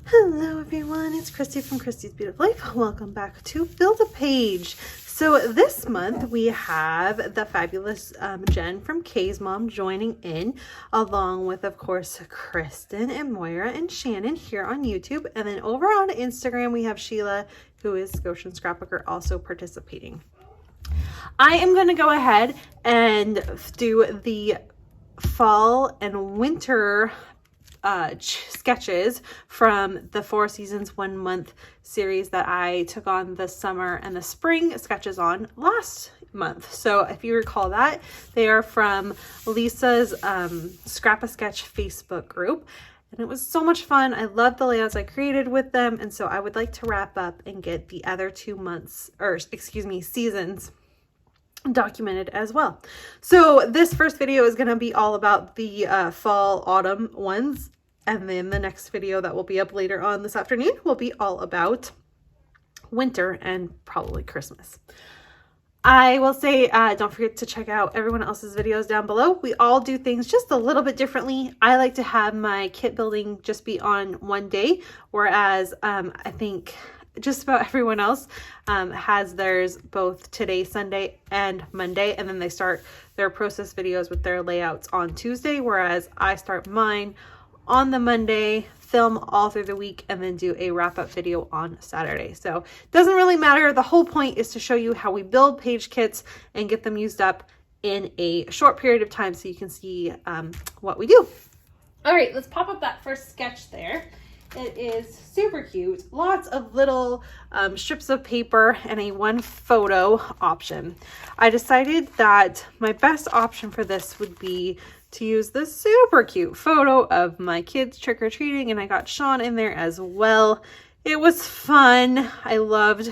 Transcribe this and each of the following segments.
Hello everyone, it's Christy from Christy's Beautiful Life. Welcome back to Build a Page. So this month we have the fabulous Jen from Kay's Mom joining in, along with of course Kristen and Moira and Shannon here on YouTube. And then over on Instagram we have Sheila, who is Goshen Scrapbooker, also participating. I am going to go ahead and do the fall and winter sketches from the 4 Seasons 1 Month series that I took on the summer and the spring sketches on last month. So if you recall that, they are from Lisa's Scrap-A-Sketch Facebook group. And it was so much fun. I love the layouts I created with them. And so I would like to wrap up and get the other 2 months, or excuse me, seasons documented as well. So this first video is going to be all about the fall autumn ones, and then the next video that will be up later on this afternoon will be all about winter and probably Christmas. I will say don't forget to check out everyone else's videos down below. We all do things just a little bit differently. I like to have my kit building just be on one day, whereas I think just about everyone else has theirs both today, Sunday, and Monday, and then they start their process videos with their layouts on Tuesday, whereas I start mine on the Monday, film all through the week, and then do a wrap-up video on Saturday. So it doesn't really matter. The whole point is to show you how we build page kits and get them used up in a short period of time so you can see what we do. All right, let's pop up that first sketch there. It is super cute. Lots of little strips of paper and a one photo option. I decided that my best option for this would be to use this super cute photo of my kids trick-or-treating, and I got Sean in there as well. It was fun. I love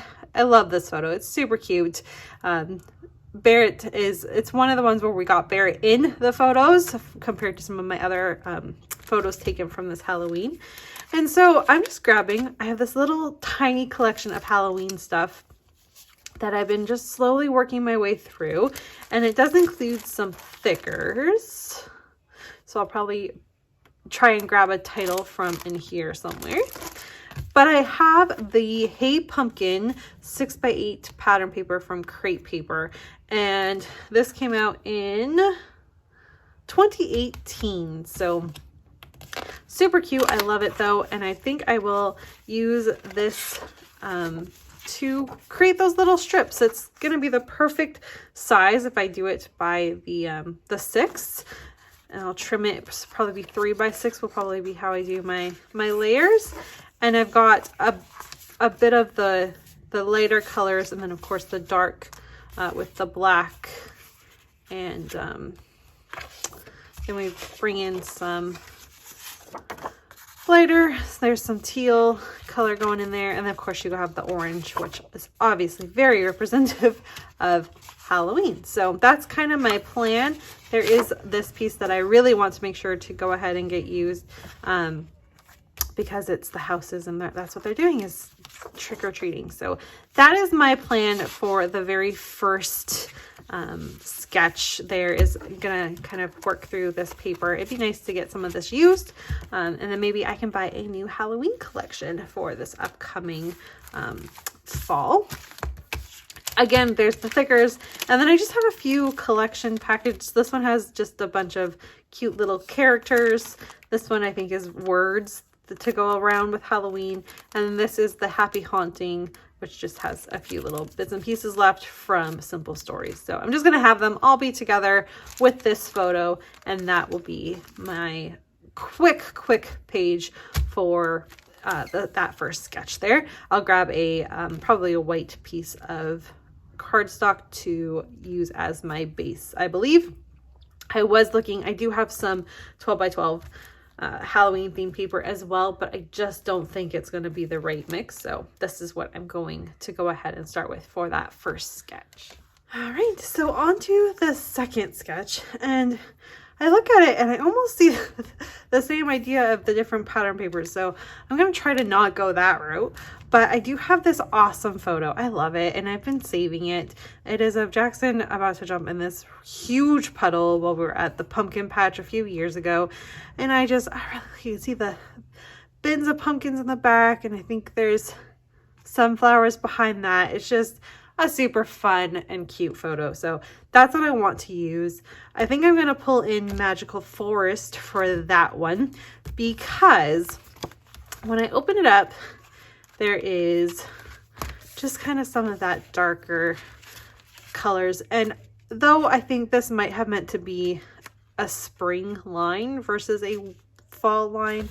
this photo. It's super cute. Barrett it's one of the ones where we got Barrett in the photos compared to some of my other photos taken from this Halloween. And so I'm just grabbing, I have this little tiny collection of Halloween stuff that I've been just slowly working my way through. And it does include some thickers. So I'll probably try and grab a title from in here somewhere. But I have the Hey Pumpkin 6x8 pattern paper from Crate Paper. And this came out in 2018. So super cute. I love it though. And I think I will use this to create those little strips. It's going to be the perfect size if I do it by the 6. And I'll trim it, probably be 3x6 will probably be how I do my layers. And I've got a bit of the lighter colors, and then of course the dark with the black. And then we bring in some lighter. So there's some teal color going in there, and then of course you have the orange, which is obviously very representative of Halloween. So that's kind of my plan. There is this piece that I really want to make sure to go ahead and get used because it's the houses, and that's what they're doing, is trick-or-treating. So that is my plan for the very first sketch. There is gonna kind of work through this paper. It'd be nice to get some of this used, and then maybe I can buy a new Halloween collection for this upcoming fall. Again, there's the thickers, and then I just have a few collection packages. This one has just a bunch of cute little characters. This one I think is words to go around with Halloween, and then this is the Happy Haunting, which just has a few little bits and pieces left from Simple Stories. So I'm just going to have them all be together with this photo, and that will be my quick page for that first sketch there. I'll grab a probably a white piece of cardstock to use as my base. I believe I was looking, I do have some 12x12 Halloween themed paper as well, but I just don't think it's going to be the right mix. So this is what I'm going to go ahead and start with for that first sketch. All right, so on to the second sketch, and I look at it and I almost see the same idea of the different pattern papers. So I'm going to try to not go that route, but I do have this awesome photo. I love it, and I've been saving it. It is of Jackson about to jump in this huge puddle while we were at the pumpkin patch a few years ago. And I really, you can see the bins of pumpkins in the back, and I think there's sunflowers behind that. It's just a super fun and cute photo. So that's what I want to use. I think I'm going to pull in Magical Forest for that one, because when I open it up, there is just kind of some of that darker colors. And though I think this might have meant to be a spring line versus a fall line,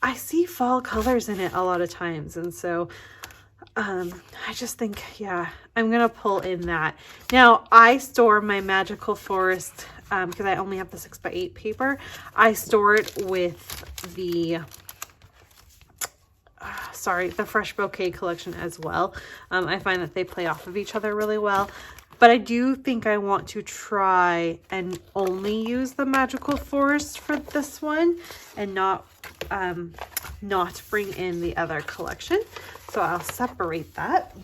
I see fall colors in it a lot of times. And so I just think, yeah, I'm going to pull in that. Now, I store my Magical Forest, because I only have the 6x8 paper. I store it with the, the Fresh Bouquet collection as well. I find that they play off of each other really well. But I do think I want to try and only use the Magical Forest for this one and not bring in the other collection. So I'll separate that.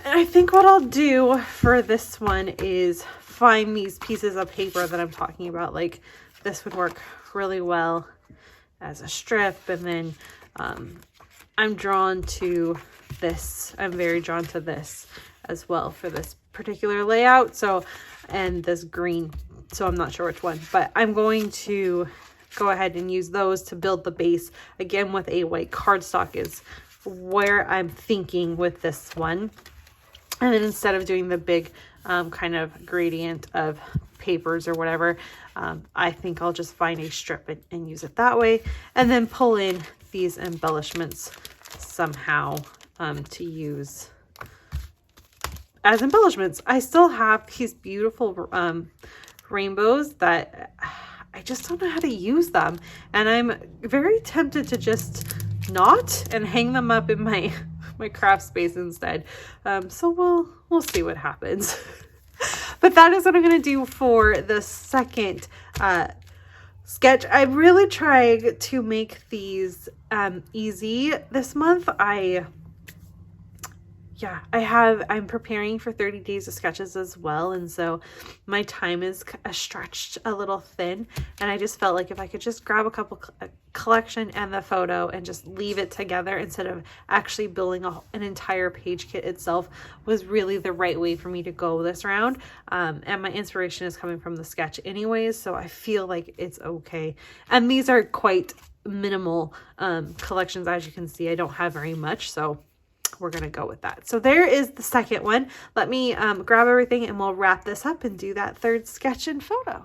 And I think what I'll do for this one is find these pieces of paper that I'm talking about. Like, this would work really well as a strip. And then I'm drawn to this. I'm very drawn to this as well for this particular layout. So, and this green. So I'm not sure which one, but I'm going to go ahead and use those to build the base. Again, with a white cardstock is where I'm thinking with this one. And then instead of doing the big kind of gradient of papers or whatever, I think I'll just find a strip and use it that way. And then pull in these embellishments somehow to use as embellishments. I still have these beautiful rainbows that I just don't know how to use them. And I'm very tempted to just not and hang them up in my craft space instead. So we'll see what happens. But that is what I'm going to do for the second sketch. I really tried to make these easy this month. I'm preparing for 30 days of sketches as well. And so my time is stretched a little thin. And I just felt like if I could just grab a couple collection and the photo and just leave it together instead of actually building an entire page kit itself was really the right way for me to go this round. And my inspiration is coming from the sketch anyways. So I feel like it's okay. And these are quite minimal collections. As you can see, I don't have very much. So we're going to go with that. So there is the second one. Let me grab everything and we'll wrap this up and do that third sketch and photo.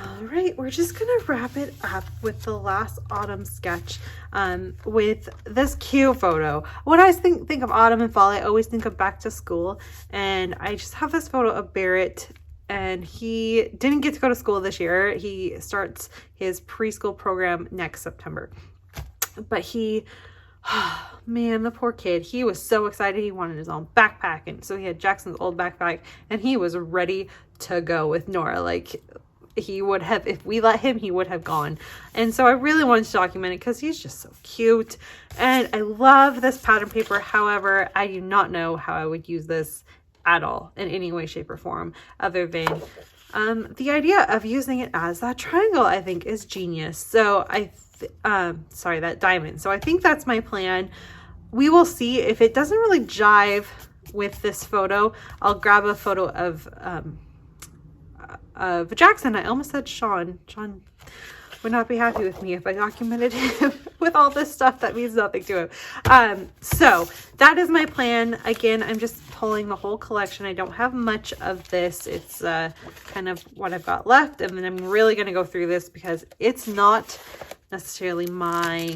All right, we're just going to wrap it up with the last autumn sketch with this cute photo. When I think of autumn and fall, I always think of back to school. And I just have this photo of Barrett, and he didn't get to go to school this year. He starts his preschool program next September. But he... Oh, man, the poor kid. He was so excited. He wanted his own backpack. And so he had Jackson's old backpack and he was ready to go with Nora. Like, he would have, if we let him, he would have gone. And so I really wanted to document it because he's just so cute. And I love this pattern paper. However, I do not know how I would use this at all in any way, shape, or form other than the idea of using it as that triangle, I think, is genius. So that diamond. So I think that's my plan. We will see if it doesn't really jive with this photo. I'll grab a photo of Jackson. I almost said Sean. Sean would not be happy with me if I documented him with all this stuff that means nothing to him. So that is my plan. Again, I'm just pulling the whole collection. I don't have much of this. It's kind of what I've got left. And then I'm really going to go through this because it's not necessarily my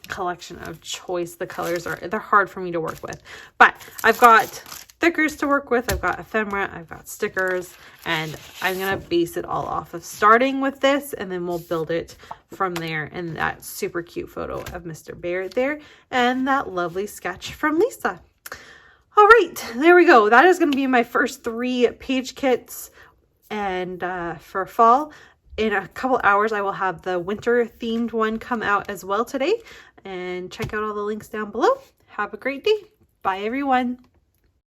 collection of choice. The colors they're hard for me to work with, but I've got stickers to work with. I've got ephemera, I've got stickers, and I'm gonna base it all off of starting with this, and then we'll build it from there. And that super cute photo of Mr. Barrett there, and that lovely sketch from Lisa. All right, there we go. That is going to be my first 3 page kits, and for fall. In a couple hours, I will have the winter themed one come out as well today. And check out all the links down below. Have a great day. Bye, everyone.